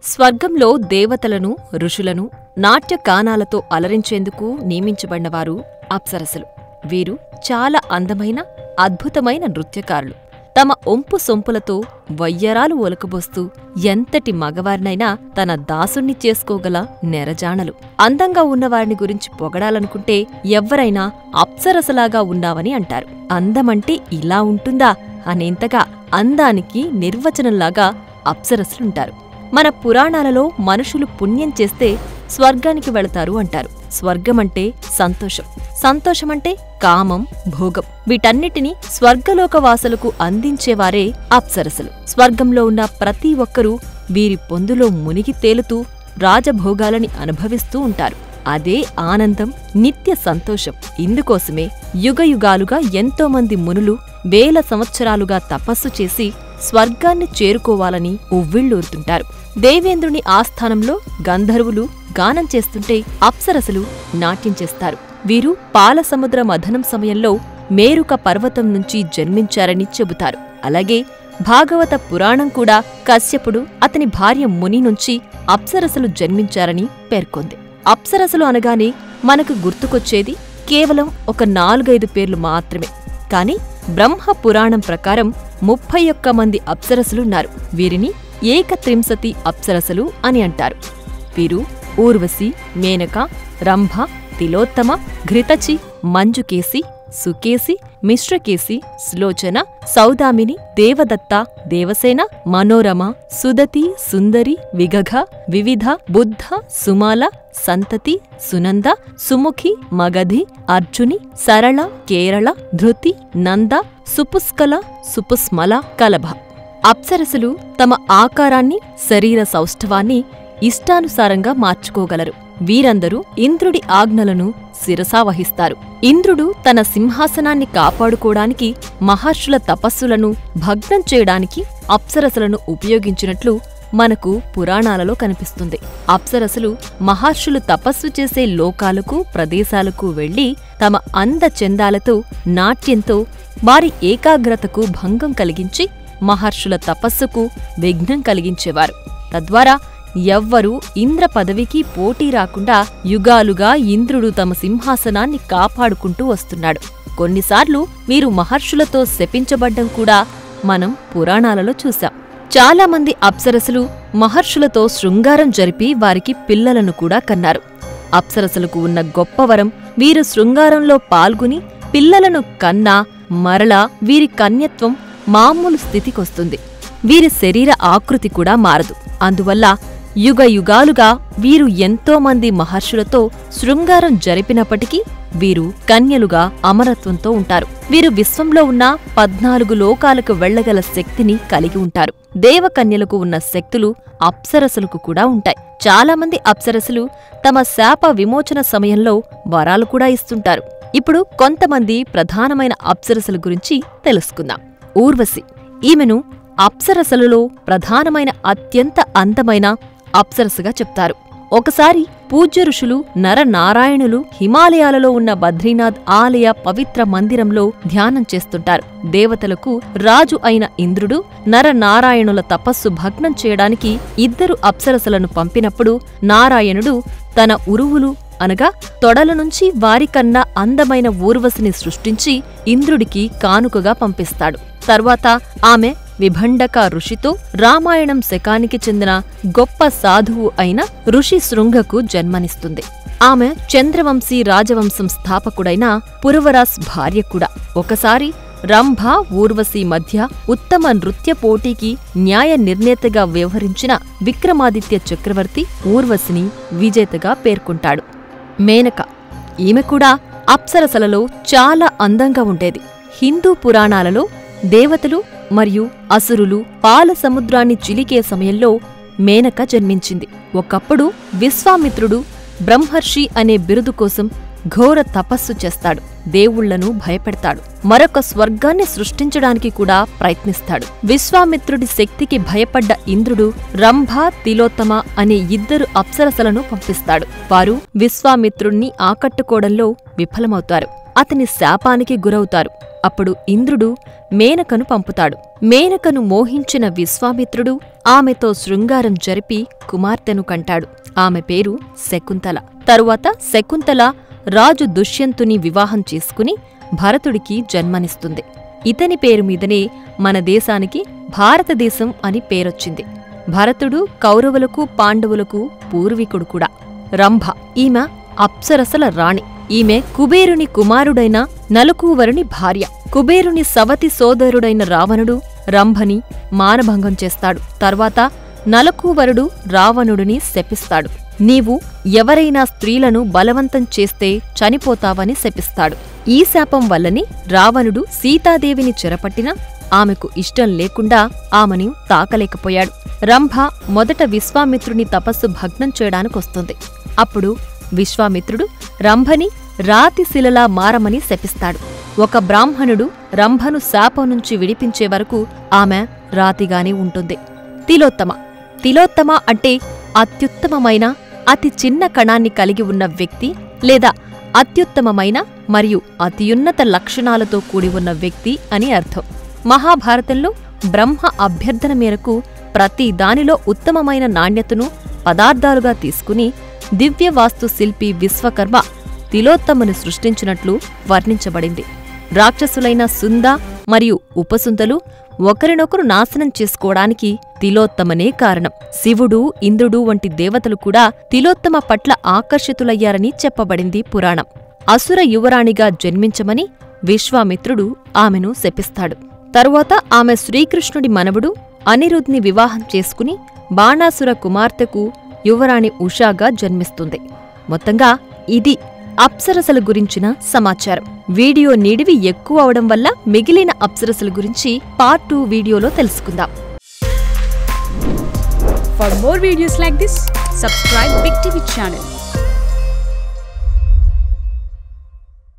స్వర్గంలో దేవతలను, ఋషులను నాట్యగానాలతో అలరించేందుకు నియమించబడినవారు అప్సరసలు. వీరు చాలా అందమైన, అద్భుతమైన నృత్యకారులు. తమ ఒంపు సొంపులతో వయ్యరాలు ఒలకబోస్తూ ఎంతటి మగవారినైనా తన దాసుణ్ణి చేసుకోగల నెరజాణలు. అందంగా ఉన్నవారిని గురించి పొగడాలనుకుంటే ఎవ్వరైనా అప్సరసలాగా ఉన్నావని అంటారు. అందమంటే ఇలా ఉంటుందా అనేంతగా అందానికి నిర్వచనంలాగా అప్సరసలుంటారు. మన పురాణాలలో మనుషులు పుణ్యం చేస్తే స్వర్గానికి వెళతారు అంటారు. స్వర్గమంటే సంతోషం, సంతోషమంటే కామం, భోగం. వీటన్నిటినీ స్వర్గలోకవాసులకు అందించేవారే అప్సరసలు. స్వర్గంలో ఉన్న ప్రతి ఒక్కరూ వీరి పొందులో మునిగి తేలుతూ రాజభోగాలని అనుభవిస్తూ ఉంటారు. అదే ఆనందం, నిత్య సంతోషం. ఇందుకోసమే యుగయుగాలుగా ఎంతోమంది మునులు వేల సంవత్సరాలుగా తపస్సు చేసి స్వర్గాన్ని చేరుకోవాలని ఉవ్విళ్ళూరుతుంటారు. దేవేంద్రుని ఆస్థానంలో గంధర్వులు గానం చేస్తుంటే అప్సరసలు నాట్యం చేస్తారు. వీరు పాలసముద్ర మథనం సమయంలో మేరుక పర్వతం నుంచి జన్మించారని చెబుతారు. అలాగే భాగవత పురాణం కూడా కశ్యపుడు, అతని భార్య ముని నుంచి అప్సరసలు జన్మించారని పేర్కొంది. అప్సరసలు అనగానే మనకు గుర్తుకొచ్చేది కేవలం ఒక 4-5 పేర్లు మాత్రమే. కాని బ్రహ్మ పురాణం ప్రకారం 31 మంది అప్సరసలున్నారు. వీరిని ఏకత్రింశతి అప్సరసలు అని అంటారు. వీరు ఊర్వశి, మేనక, రంభ, తిలోత్తమ, ఘృతచి, మంజుకేసి, సుకేసి, మిశ్రకేసి, సులోచన, సౌదామిని, దేవదత్త, దేవసేన, మనోరమ, సుదతి, సుందరి, విగఘ, వివిధ, బుద్ధ, సుమాల, సంతతి, సునంద, సుముఖి, మగధి, అర్జుని, సరళ, కేరళ, ధృతి, నంద, సుపుష్కల, సుపుస్మల, కలభ. అప్సరసలు తమ ఆకారాన్ని, శరీర సౌష్ఠవాన్ని ఇష్టానుసారంగా మార్చుకోగలరు. వీరందరూ ఇంద్రుడి ఆజ్ఞలను శిరసావహిస్తారు. ఇంద్రుడు తన సింహాసనాన్ని కాపాడుకోవడానికి, మహర్షుల తపస్సులను భగ్నం చేయడానికి అప్సరసలను ఉపయోగించినట్లు మనకు పురాణాలలో కనిపిస్తుంది. అప్సరసలు మహర్షులు తపస్సు చేసే లోకాలకు, ప్రదేశాలకు వెళ్లి తమ అందచందాలతో, నాట్యంతో వారి ఏకాగ్రతకు భంగం కలిగించి మహర్షుల తపస్సుకు విఘ్నం కలిగించేవారు. తద్వారా ఎవ్వరూ ఇంద్ర పదవికి పోటీ రాకుండా యుగాలుగా ఇంద్రుడు తమ సింహాసనాన్ని కాపాడుకుంటూ వస్తున్నాడు. కొన్నిసార్లు వీరు మహర్షులతో శపించబడ్డం కూడా మనం పురాణాలలో చూశాం. చాలామంది అప్సరసలు మహర్షులతో శృంగారం జరిపి వారికి పిల్లలను కూడా కన్నారు. అప్సరసలకు ఉన్న గొప్పవరం, వీరు శృంగారంలో పాల్గొని పిల్లలను కన్నా మరలా వీరి కన్యత్వం మామూలు స్థితికొస్తుంది. వీరి శరీర ఆకృతి కూడా మారదు. అందువల్ల యుగయుగాలుగా వీరు ఎంతోమంది మహర్షులతో శృంగారం జరిపినప్పటికీ వీరు కన్యలుగా అమరత్వంతో ఉంటారు. వీరు విశ్వంలో ఉన్న 14 లోకాలకు వెళ్లగల శక్తిని కలిగి ఉంటారు. దేవకన్యలకు ఉన్న శక్తులు అప్సరసలకు కూడా ఉంటాయి. చాలామంది అప్సరసలు తమ శాప విమోచన సమయంలో వరాలు కూడా ఇస్తుంటారు. ఇప్పుడు కొంతమంది ప్రధానమైన అప్సరసల గురించి తెలుసుకుందాం. ఊర్వశి. ఈమెను అప్సరసలలో ప్రధానమైన, అత్యంత అందమైన అప్సరసగా చెప్తారు. ఒకసారి పూజ్య ఋషులు నరనారాయణులు హిమాలయాలలో ఉన్న బద్రీనాథ్ ఆలయ పవిత్ర మందిరంలో ధ్యానం చేస్తుంటారు. దేవతలకు రాజు అయిన ఇంద్రుడు నరనారాయణుల తపస్సు భగ్నం చేయడానికి 2 అప్సరసలను పంపినప్పుడు నారాయణుడు తన ఉరువులు అనగా తొడల నుంచి వారికన్నా అందమైన ఊర్వశిని సృష్టించి ఇంద్రుడికి కానుకగా పంపిస్తాడు. తర్వాత ఆమె విభండక ఋషితో రామాయణం శకానికి చెందిన గొప్ప సాధువు అయిన ఋషి శృంగకు జన్మనిస్తుంది. ఆమె చంద్రవంశీ రాజవంశం స్థాపకుడైన పురవరాస్ భార్య కూడా. ఒకసారి రంభ, ఊర్వశి మధ్య ఉత్తమ నృత్య పోటీకి న్యాయ నిర్ణేతగా వ్యవహరించిన విక్రమాదిత్య చక్రవర్తి ఊర్వశిని విజేతగా పేర్కొంటాడు. మేనక. ఈమె కూడా అప్సరసలలో చాలా అందంగా ఉండేది. హిందూ పురాణాలలో దేవతలు మరియు అసురులు పాల సముద్రాన్ని చిలికే సమయంలో మేనక జన్మించింది. ఒకప్పుడు విశ్వామిత్రుడు బ్రహ్మర్షి అనే బిరుదు కోసం ఘోర తపస్సు చేస్తాడు. దేవుళ్లను భయపెడతాడు. మరొక స్వర్గాన్ని సృష్టించడానికి కూడా ప్రయత్నిస్తాడు. విశ్వామిత్రుడి శక్తికి భయపడ్డ ఇంద్రుడు రంభ, తిలోత్తమ అనే 2 అప్సరసలను పంపిస్తాడు. వారు విశ్వామిత్రుణ్ణి ఆకట్టుకోవడంలో విఫలమవుతారు. అతని శాపానికి గురవుతారు. అప్పుడు ఇంద్రుడు మేనకను పంపుతాడు. మేనకను మోహించిన విశ్వామిత్రుడు ఆమెతో శృంగారం జరిపి కుమార్తెను కంటాడు. ఆమె పేరు శకుంతల. తరువాత శకుంతల రాజు దుష్యంతుని వివాహం చేసుకుని భరతుడికి జన్మనిస్తుంది. ఇతని పేరు మీదనే మన దేశానికి భారతదేశం అని పేరొచ్చింది. భరతుడు కౌరవులకు పాండవులకు పూర్వీకుడు కూడా. రంభ ఈమె అప్సరసల రాణి. ఈమె కుబేరుని కుమారుడైన నలుకూవరుని భార్య. కుబేరుని సవతి సోదరుడైన రావణుడు రంభని మానభంగం చేస్తాడు. తర్వాత నలకూవరుడు రావణుడిని శపిస్తాడు. నీవు ఎవరైనా స్త్రీలను బలవంతం చేస్తే చనిపోతావని శపిస్తాడు. ఈ శాపం వల్లని రావణుడు సీతాదేవిని చెరపట్టినా ఆమెకు ఇష్టం లేకుండా ఆమెను తాకలేకపోయాడు. రంభ మొదట విశ్వామిత్రుని తపస్సు భగ్నం చేయడానికొస్తుంది. అప్పుడు విశ్వామిత్రుడు రంభని రాతిశిలలా మారమని శపిస్తాడు. ఒక బ్రాహ్మణుడు రంభను శాపం నుంచి విడిపించే వరకు ఆమె రాతిగానే ఉంటుంది. తిలోత్తమ. తిలోత్తమ అంటే అత్యుత్తమమైన అతి చిన్న కణాన్ని కలిగి ఉన్న వ్యక్తి లేదా అత్యుత్తమమైన మరియు అతియున్నత లక్షణాలతో కూడి ఉన్న వ్యక్తి అని అర్థం. మహాభారతంలో బ్రహ్మ అభ్యర్థన మేరకు ప్రతి దానిలో ఉత్తమమైన నాణ్యతను పదార్థాలుగా తీసుకుని దివ్యవాస్తు శిల్పి విశ్వకర్మ తిలోత్తమను సృష్టించినట్లు వర్ణించబడింది. రాక్షసులైన సుంద మరియు ఉపసుందలు ఒకరినొకరు నాశనం చేసుకోవడానికి తిలోత్తమనే కారణం. శివుడు, ఇంద్రుడు వంటి దేవతలు కూడా తిలోత్తమ పట్ల ఆకర్షితులయ్యారని చెప్పబడింది పురాణం. అసుర యువరాణిగా జన్మించమని విశ్వామిత్రుడు ఆమెను శపిస్తాడు. తరువాత ఆమె శ్రీకృష్ణుడి మనవడు అనిరుద్ని వివాహం చేసుకుని బాణాసుర కుమార్తెకు యువరాణి ఉషాగా జన్మిస్తుంది. మొత్తంగా ఇది అప్సరసల గురించిన సమాచారం. వీడియో నిడివి ఎక్కువ అవడం వల్ల మిగిలిన అప్సరసల గురించి పార్ట్ 2 వీడియోలో తెలుసుకుందాం. For more videos like this, subscribe Big TV channel.